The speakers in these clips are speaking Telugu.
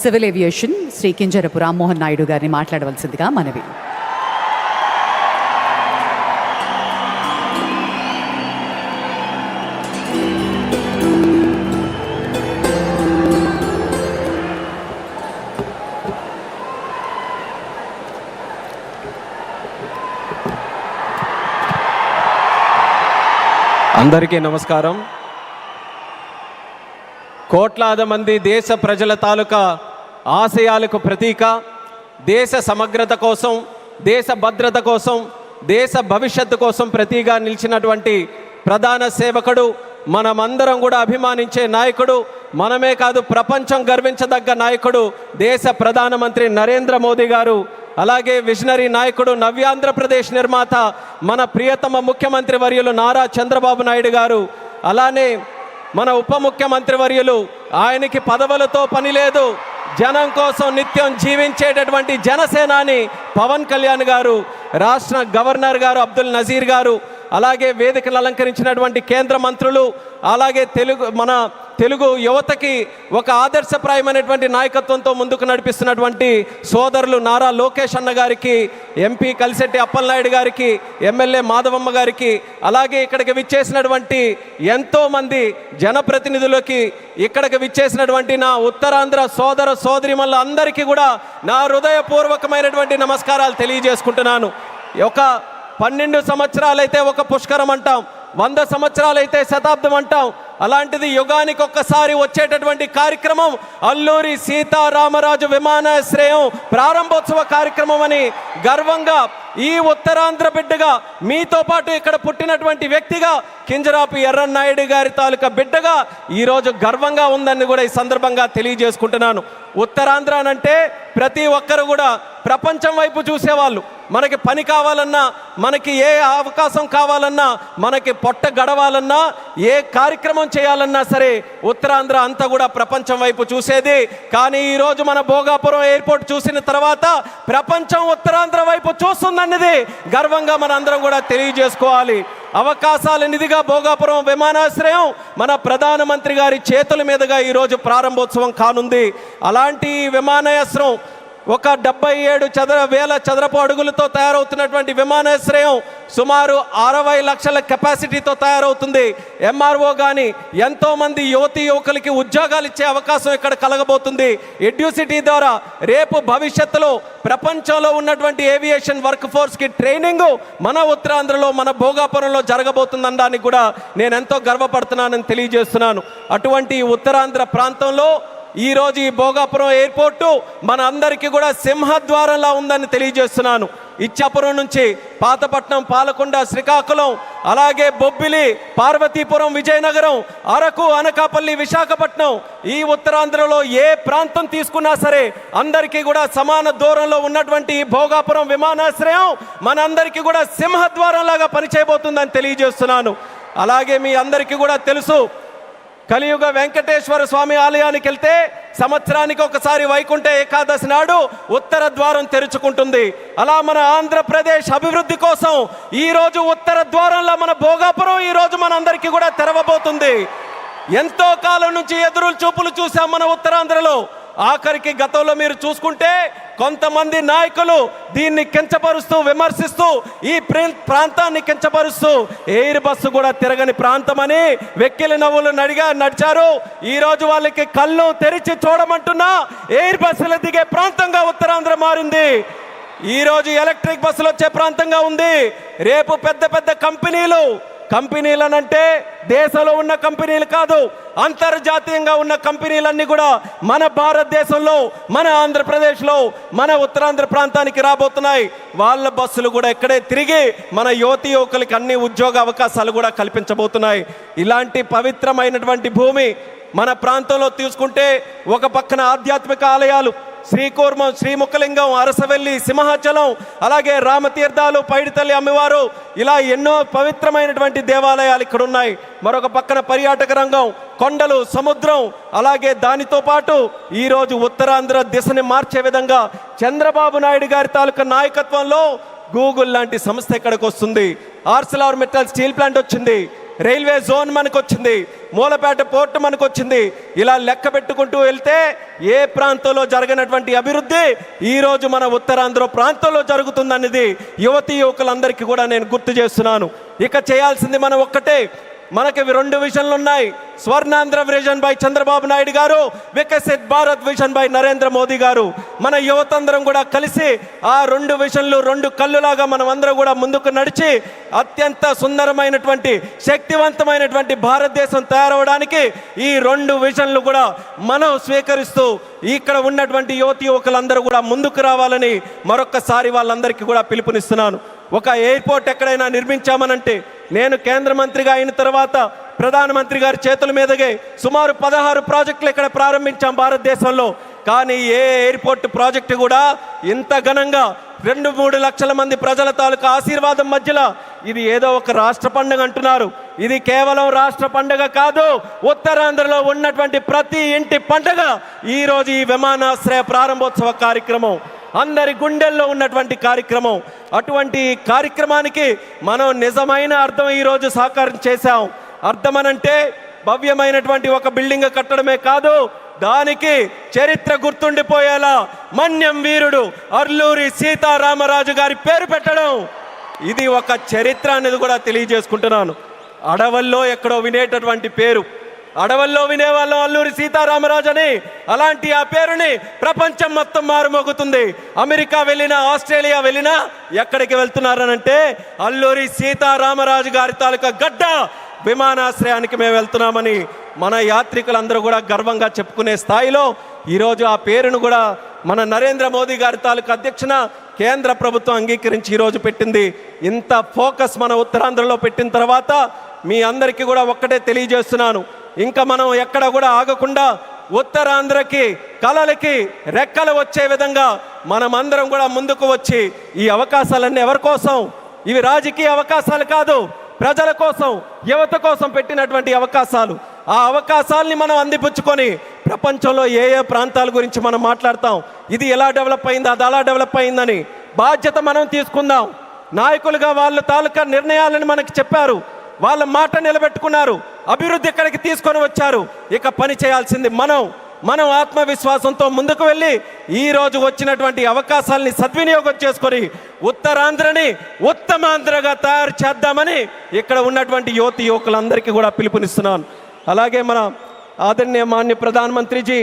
సివిల్ ఏవియేషన్ శ్రీ కింజరపు రామ్మోహన్ నాయుడు గారిని మాట్లాడవలసిందిగా మనవి. అందరికీ నమస్కారం. కోట్లాది మంది దేశ ప్రజల తాలూకా ఆశయాలకు ప్రతీక, దేశ సమగ్రత కోసం, దేశ భద్రత కోసం, దేశ భవిష్యత్తు కోసం ప్రతీగా నిలిచినటువంటి ప్రధాన సేవకుడు, మనమందరం కూడా అభిమానించే నాయకుడు, మనమే కాదు ప్రపంచం గర్వించదగ్గ నాయకుడు దేశ ప్రధానమంత్రి నరేంద్ర మోదీ గారు. అలాగే విజనరీ నాయకుడు, నవ్యాంధ్రప్రదేశ్ నిర్మాత మన ప్రియతమ ముఖ్యమంత్రి వర్యులు నారా చంద్రబాబు నాయుడు గారు. అలానే మన ఉప ముఖ్యమంత్రి వర్యులు, ఆయనకి పదవులతో పని లేదు, జనం కోసం నిత్యం జీవించేటటువంటి జనసేనాని పవన్ కళ్యాణ్ గారు, రాష్ట్ర గవర్నర్ గారు అబ్దుల్ నజీర్ గారు, అలాగే వేదికలు అలంకరించినటువంటి కేంద్ర మంత్రులు, అలాగే మన తెలుగు యువతకి ఒక ఆదర్శప్రాయమైనటువంటి నాయకత్వంతో ముందుకు నడిపిస్తున్నటువంటి సోదరులు నారా లోకేష్ అన్న గారికి, ఎంపీ కలిశెట్టి అప్పలనాయుడు గారికి, ఎమ్మెల్యే మాధవమ్మ గారికి, అలాగే ఇక్కడికి విచ్చేసినటువంటి ఎంతోమంది జనప్రతినిధులకి, ఇక్కడికి విచ్చేసినటువంటి నా ఉత్తరాంధ్ర సోదర సోదరిమల్ల అందరికీ కూడా నా హృదయపూర్వకమైనటువంటి నమస్కారాలు తెలియజేసుకుంటున్నాను. ఒక 12 సంవత్సరాలైతే ఒక పుష్కరం అంటాం, 100 సంవత్సరాలైతే శతాబ్దం అంటాం. అలాంటిది యుగానికి ఒక్కసారి వచ్చేటటువంటి కార్యక్రమం అల్లూరి సీతారామరాజు విమానాశ్రయం ప్రారంభోత్సవ కార్యక్రమం అని గర్వంగా ఈ ఉత్తరాంధ్ర బిడ్డగా, మీతో పాటు ఇక్కడ పుట్టినటువంటి వ్యక్తిగా, కింజరాపు ఎర్రన్నాయుడు గారి తాలూకా బిడ్డగా ఈరోజు గర్వంగా ఉందని కూడా ఈ సందర్భంగా తెలియజేసుకుంటున్నాను. ఉత్తరాంధ్ర అంటే ప్రతి ఒక్కరు కూడా ప్రపంచం వైపు చూసేవాళ్ళు. మనకి పని కావాలన్నా, మనకి ఏ అవకాశం కావాలన్నా, మనకి పొట్ట గడవాలన్నా, ఏ కార్యక్రమం చేయాలన్నా సరే ఉత్తరాంధ్ర అంతా కూడా ప్రపంచం వైపు చూసేది. కానీ ఈరోజు మన భోగాపురం ఎయిర్పోర్ట్ చూసిన తర్వాత ప్రపంచం ఉత్తరాంధ్ర వైపు చూస్తుందన్నది గర్వంగా మన అందరం కూడా తెలియజేసుకోవాలి. అవకాశాల నిధిగా భోగాపురం విమానాశ్రయం మన ప్రధానమంత్రి గారి చేతుల మీదుగా ఈరోజు ప్రారంభోత్సవం కానుంది. అలాంటి విమానాశ్రయం ఒక 77,000 చదరపు అడుగులతో తయారవుతున్నటువంటి విమానాశ్రయం సుమారు 60 లక్షల కెపాసిటీతో తయారవుతుంది. ఎంఆర్ఓ కానీ ఎంతోమంది యువతీ యువకులకి ఉద్యోగాలు ఇచ్చే అవకాశం ఇక్కడ కలగబోతుంది. ఎడ్యూసిటీ ద్వారా రేపు భవిష్యత్తులో ప్రపంచంలో ఉన్నటువంటి ఏవియేషన్ వర్క్ ఫోర్స్కి ట్రైనింగు మన ఉత్తరాంధ్రలో, మన భోగాపురంలో జరగబోతుందనడానికి కూడా నేను ఎంతో గర్వపడుతున్నానని తెలియజేస్తున్నాను. అటువంటి ఉత్తరాంధ్ర ప్రాంతంలో ఈరోజు ఈ భోగాపురం ఎయిర్పోర్టు మన అందరికీ కూడా సింహద్వారంలా ఉందని తెలియజేస్తున్నాను. ఇచ్చాపురం నుంచి పాతపట్నం, పాలకొండ, శ్రీకాకుళం, అలాగే బొబ్బిలి, పార్వతీపురం, విజయనగరం, అరకు, అనకాపల్లి, విశాఖపట్నం, ఈ ఉత్తరాంధ్రలో ఏ ప్రాంతం తీసుకున్నా సరే అందరికీ కూడా సమాన దూరంలో ఉన్నటువంటి ఈ భోగాపురం విమానాశ్రయం మనందరికీ కూడా సింహద్వారంలాగా పనిచేయబోతుందని తెలియజేస్తున్నాను. అలాగే మీ అందరికీ కూడా తెలుసు, కలియుగ వెంకటేశ్వర స్వామి ఆలయానికి వెళ్తే సంవత్సరానికి ఒకసారి వైకుంఠ ఏకాదశి నాడు ఉత్తర ద్వారం తెరుచుకుంటుంది. అలా మన ఆంధ్రప్రదేశ్ అభివృద్ధి కోసం ఈరోజు ఉత్తర ద్వారంలో మన భోగాపురం ఈరోజు మనందరికీ కూడా తెరవబోతుంది. ఎంతో కాలం నుంచి ఎదురు చూపులు చూసాం మన ఉత్తరాంధ్రలో. ఆఖరికి గతంలో మీరు చూసుకుంటే కొంతమంది నాయకులు దీన్ని కించపరుస్తూ, విమర్శిస్తూ, ఈ ప్రాంతాన్ని కించపరుస్తూ ఎయిర్ బస్సు కూడా తిరగని ప్రాంతమని వెక్కిలి నవ్వులు నడిచారు. ఈరోజు వాళ్ళకి కళ్ళు తెరిచి చూడమంటున్నా ఎయిర్ బస్సులు దిగే ప్రాంతంగా ఉత్తరాంధ్ర మారింది. ఈరోజు ఎలక్ట్రిక్ బస్సులు వచ్చే ప్రాంతంగా ఉంది. రేపు పెద్ద పెద్ద కంపెనీలనంటే దేశంలో ఉన్న కంపెనీలు కాదు, అంతర్జాతీయంగా ఉన్న కంపెనీలన్నీ కూడా మన భారతదేశంలో, మన ఆంధ్రప్రదేశ్లో, మన ఉత్తరాంధ్ర ప్రాంతానికి రాబోతున్నాయి. వాళ్ళ బస్సులు కూడా ఇక్కడే తిరిగి మన యువతీ యువకులకి అన్ని ఉద్యోగ అవకాశాలు కూడా కల్పించబోతున్నాయి. ఇలాంటి పవిత్రమైనటువంటి భూమి మన ప్రాంతంలో తీసుకుంటే ఒక పక్కన ఆధ్యాత్మిక ఆలయాలు శ్రీకూర్మం, శ్రీముఖలింగం, అరసవెల్లి, సింహాచలం, అలాగే రామతీర్థాలు, పైడితల్లి అమ్మవారు, ఇలా ఎన్నో పవిత్రమైనటువంటి దేవాలయాలు ఇక్కడ ఉన్నాయి. మరొక పక్కన పర్యాటక రంగం, కొండలు, సముద్రం, అలాగే దానితో పాటు ఈరోజు ఉత్తరాంధ్ర దిశని మార్చే విధంగా చంద్రబాబు నాయుడు గారి తాలూకా నాయకత్వంలో గూగుల్ లాంటి సంస్థ ఇక్కడికి వస్తుంది. ఆర్సిలార్ మెటల్ స్టీల్ ప్లాంట్ వచ్చింది. రైల్వే జోన్ మనకు వచ్చింది, మూలపేట పోర్టు మనకు వచ్చింది. ఇలా లెక్క పెట్టుకుంటూ వెళ్తే ఏ ప్రాంతంలో జరగనటువంటి అభివృద్ధి ఈరోజు మన ఉత్తరాంధ్ర ప్రాంతంలో జరుగుతుందనేది యువతీ యువకులందరికీ కూడా నేను గుర్తు చేస్తున్నాను. ఇక చేయాల్సింది మనం ఒక్కటే, మనకి 2 విజన్లు ఉన్నాయి. స్వర్ణాంధ్ర విజన్ బై చంద్రబాబు నాయుడు గారు, వికసిత్ భారత్ విజన్ బై నరేంద్ర మోదీ గారు. మన యువతందరం కూడా కలిసి ఆ 2 విజన్లు 2 కళ్ళులాగా మనం అందరం కూడా ముందుకు నడిచి అత్యంత సుందరమైనటువంటి శక్తివంతమైనటువంటి భారతదేశం తయారవడానికి ఈ 2 విజన్లు కూడా మనం స్వీకరిస్తూ ఇక్కడ ఉన్నటువంటి యువతి యువకులందరూ కూడా ముందుకు రావాలని మరొక్కసారి వాళ్ళందరికీ కూడా పిలుపునిస్తున్నాను. ఒక ఎయిర్పోర్ట్ ఎక్కడైనా నిర్మించామనంటే, నేను కేంద్ర మంత్రిగా అయిన తర్వాత ప్రధానమంత్రి గారి చేతుల మీదగే సుమారు 16 ప్రాజెక్టులు ఇక్కడ ప్రారంభించాం భారతదేశంలో. కానీ ఏ ఎయిర్పోర్ట్ ప్రాజెక్టు కూడా ఇంత ఘనంగా 2-3 లక్షల మంది ప్రజల తాలూకా ఆశీర్వాదం మధ్యలో ఇది ఏదో ఒక రాష్ట్ర పండుగ అంటున్నారు. ఇది కేవలం రాష్ట్ర పండుగ కాదు, ఉత్తరాంధ్రలో ఉన్నటువంటి ప్రతి ఇంటి పండుగ ఈరోజు ఈ విమానాశ్రయ ప్రారంభోత్సవ కార్యక్రమం, అందరి గుండెల్లో ఉన్నటువంటి కార్యక్రమం. అటువంటి కార్యక్రమానికి మనం నిజమైన అర్థం ఈరోజు సాకారం చేశాం. అర్థమనంటే భవ్యమైనటువంటి ఒక బిల్డింగ్ కట్టడమే కాదు, దానికి చరిత్ర గుర్తుండిపోయేలా మన్యం వీరుడు అల్లూరి సీతారామరాజు గారి పేరు పెట్టడం, ఇది ఒక చరిత్ర అనేది కూడా తెలియజేసుకుంటున్నాను. అడవుల్లో ఎక్కడో వినేటటువంటి పేరు, అడవుల్లో వినేవాళ్ళం అల్లూరి సీతారామరాజు అని. అలాంటి ఆ పేరుని ప్రపంచం మొత్తం మారుమోగుతుంది. అమెరికా వెళ్ళినా, ఆస్ట్రేలియా వెళ్ళినా ఎక్కడికి వెళ్తున్నారనంటే అల్లూరి సీతారామరాజు గారి తాలూకా గడ్డ విమానాశ్రయానికి మేము వెళ్తున్నామని మన యాత్రికులందరూ కూడా గర్వంగా చెప్పుకునే స్థాయిలో ఈరోజు ఆ పేరును కూడా మన నరేంద్ర మోదీ గారి తాలూకా అధ్యక్షన కేంద్ర ప్రభుత్వం అంగీకరించి ఈరోజు పెట్టింది. ఇంత ఫోకస్ మన ఉత్తరాంధ్రలో పెట్టిన తర్వాత మీ అందరికీ కూడా ఒక్కటే తెలియజేస్తున్నాను, ఇంకా మనం ఎక్కడ కూడా ఆగకుండా ఉత్తరాంధ్రకి కళలకి రెక్కలు వచ్చే విధంగా మనం అందరం కూడా ముందుకు వచ్చి ఈ అవకాశాలన్నీ ఎవరి కోసం? ఇవి రాజకీయ అవకాశాలు కాదు, ప్రజల కోసం, యువత కోసం పెట్టినటువంటి అవకాశాలు. ఆ అవకాశాలని మనం అందిపుచ్చుకొని ప్రపంచంలో ఏ ఏ ప్రాంతాల గురించి మనం మాట్లాడతాం, ఇది ఎలా డెవలప్ అయింది, అది అలా డెవలప్ అయిందని బాధ్యత మనం తీసుకుందాం. నాయకులుగా వాళ్ళ తాలూకా నిర్ణయాలను మనకి చెప్పారు, వాళ్ళ మాట నిలబెట్టుకున్నారు, అభివృద్ధి ఇక్కడికి తీసుకొని వచ్చారు. ఇక పని చేయాల్సింది మనం ఆత్మవిశ్వాసంతో ముందుకు వెళ్ళి ఈరోజు వచ్చినటువంటి అవకాశాలని సద్వినియోగం చేసుకొని ఉత్తరాంధ్రని ఉత్తమాంధ్రగా తయారు చేద్దామని ఇక్కడ ఉన్నటువంటి యువతి యువకులందరికీ కూడా పిలుపునిస్తున్నాను. అలాగే మన आदरणीय माननीय प्रधानमंत्री जी,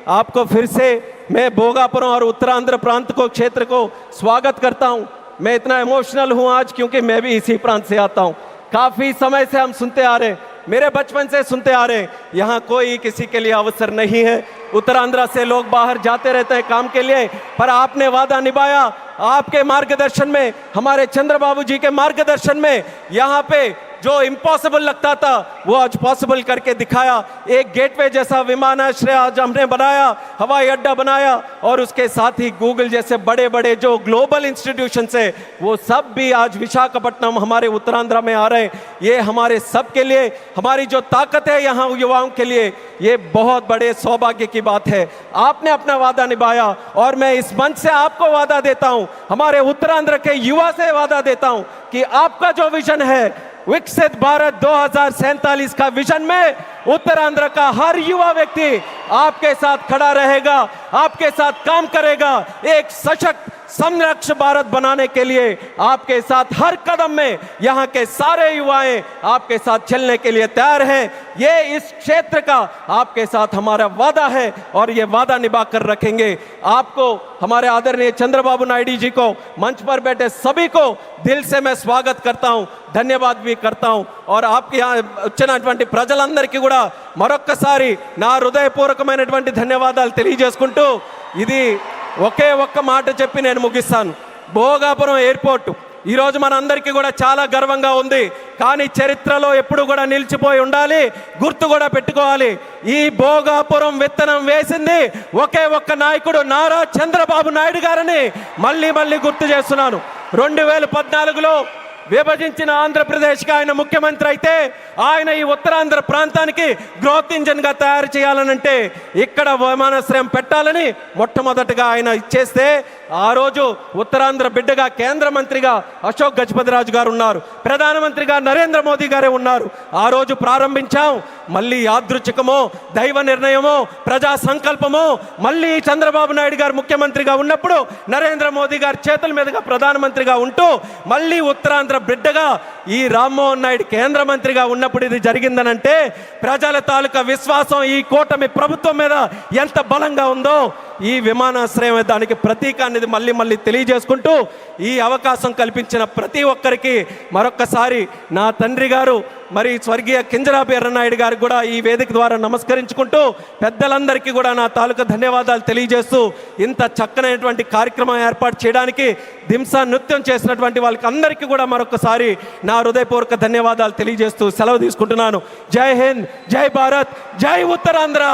आपको फिर से मैं भोगापुरम और उत्तरांध्र प्रांत को क्षेत्र को स्वागत करता हूं. मैं इतना इमोशनल हूं आज क्योंकि मैं भी इसी प्रांत से आता हूं. काफ़ी समय से हम सुनते आ रहे हैं, मेरे बचपन से सुनते आ रहे हैं, यहाँ कोई किसी के लिए अवसर नहीं है. उत्तरांध्र से लोग बाहर जाते रहते हैं काम के लिए, पर आपने वादा निभाया. आपके मार्गदर्शन में, हमारे चंद्रबाबू जी के मार्गदर्शन में यहाँ पे जो इम्पॉसिबल लगता था वो आज पॉसिबल करके दिखाया. एक गेटवे जैसा विमानाश्रय आज हमने बनाया, हवाई अड्डा बनाया, और उसके साथ ही गूगल जैसे बड़े बड़े जो ग्लोबल इंस्टीट्यूशंस है वो सब भी आज विशाखापट्टनम हमारे उत्तरांध्र में आ रहे हैं. ये हमारे सब के लिए, हमारी जो ताकत है यहाँ युवाओं के लिए, ये बहुत बड़े सौभाग्य की बात है. आपने अपना वादा निभाया और मैं इस मंच से आपको वादा देता हूँ, हमारे उत्तरांध्र के युवा से वादा देता हूँ कि आपका जो विजन है विकसित भारत 2047 का विजन में उत्तरांध्र का हर युवा व्यक्ति आपके साथ खड़ा रहेगा, आपके साथ काम करेगा. एक सशक्त संरक्षण भारत बनाने के लिए आपके साथ हर कदम में यहाँ के सारे युवाएं आपके साथ चलने के लिए तैयार हैं. ये इस क्षेत्र का आपके साथ हमारा वादा है और ये वादा निभा कर रखेंगे. आपको, हमारे आदरणीय चंद्रबाबू नायडू जी को, मंच पर बैठे सभी को दिल से मैं स्वागत करता हूँ, ధన్యవాద भी करता हूँ. और आपके यहाँ వచ్చినటువంటి ప్రజలందరికీ కూడా మరొక్కసారి నా హృదయపూర్వకమైనటువంటి ధన్యవాదాలు తెలియజేసుకుంటూ ఇది ఒకే ఒక్క మాట చెప్పి నేను ముగిస్తాను. భోగాపురం ఎయిర్పోర్ట్ ఈరోజు మన అందరికీ కూడా చాలా గర్వంగా ఉంది, కానీ చరిత్రలో ఎప్పుడు కూడా నిలిచిపోయి ఉండాలి, గుర్తు కూడా పెట్టుకోవాలి. ఈ భోగాపురం విత్తనం వేసింది ఒకే ఒక్క నాయకుడు, నారా చంద్రబాబు నాయుడు గారని మళ్ళీ గుర్తు చేస్తున్నాను. 2014లో విభజించిన ఆంధ్రప్రదేశ్కి ఆయన ముఖ్యమంత్రి అయితే ఆయన ఈ ఉత్తరాంధ్ర ప్రాంతానికి గ్రోత్ ఇంజన్గా తయారు చేయాలనంటే ఇక్కడ విమానాశ్రయం పెట్టాలని మొట్టమొదటగా ఆయన ఇచ్చేస్తే ఆ రోజు ఉత్తరాంధ్ర బిడ్డగా కేంద్ర మంత్రిగా అశోక్ గజపతిరాజు గారు ఉన్నారు, ప్రధానమంత్రిగా నరేంద్ర మోదీ గారే ఉన్నారు. ఆ రోజు ప్రారంభించాం. మళ్ళీ యాదృచ్ఛికమో దైవ నిర్ణయమో ప్రజా సంకల్పమో మళ్ళీ చంద్రబాబు నాయుడు గారు ముఖ్యమంత్రిగా ఉన్నప్పుడు నరేంద్ర మోదీ గారి చేతుల మీదుగా ప్రధానమంత్రిగా ఉంటూ మళ్ళీ ఉత్తరాంధ్ర బిడ్డగా ఈ రామ్మోహన్ నాయుడు కేంద్ర మంత్రిగా ఉన్నప్పుడు ఇది జరిగిందనంటే ప్రజల తాలూకా విశ్వాసం ఈ కూటమి ప్రభుత్వం మీద ఎంత బలంగా ఉందో ఈ విమానాశ్రయం దానికి ప్రతీక అనేది మళ్ళీ తెలియజేసుకుంటూ ఈ అవకాశం కల్పించిన ప్రతి ఒక్కరికి మరొక్కసారి నా తండ్రి గారు మరి స్వర్గీయ కింజరాపు ఎర్రనాయుడు గారికి కూడా ఈ వేదిక ద్వారా నమస్కరించుకుంటూ పెద్దలందరికీ కూడా నా తాలూకా ధన్యవాదాలు తెలియజేస్తూ ఇంత చక్కనైనటువంటి కార్యక్రమం ఏర్పాటు చేయడానికి దింసా నృత్యం చేసినటువంటి వాళ్ళకి అందరికీ కూడా మరొకసారి నా హృదయపూర్వక ధన్యవాదాలు తెలియజేస్తూ సెలవు తీసుకుంటున్నాను. జై హింద్, జై భారత్, జై ఉత్తరాంధ్ర.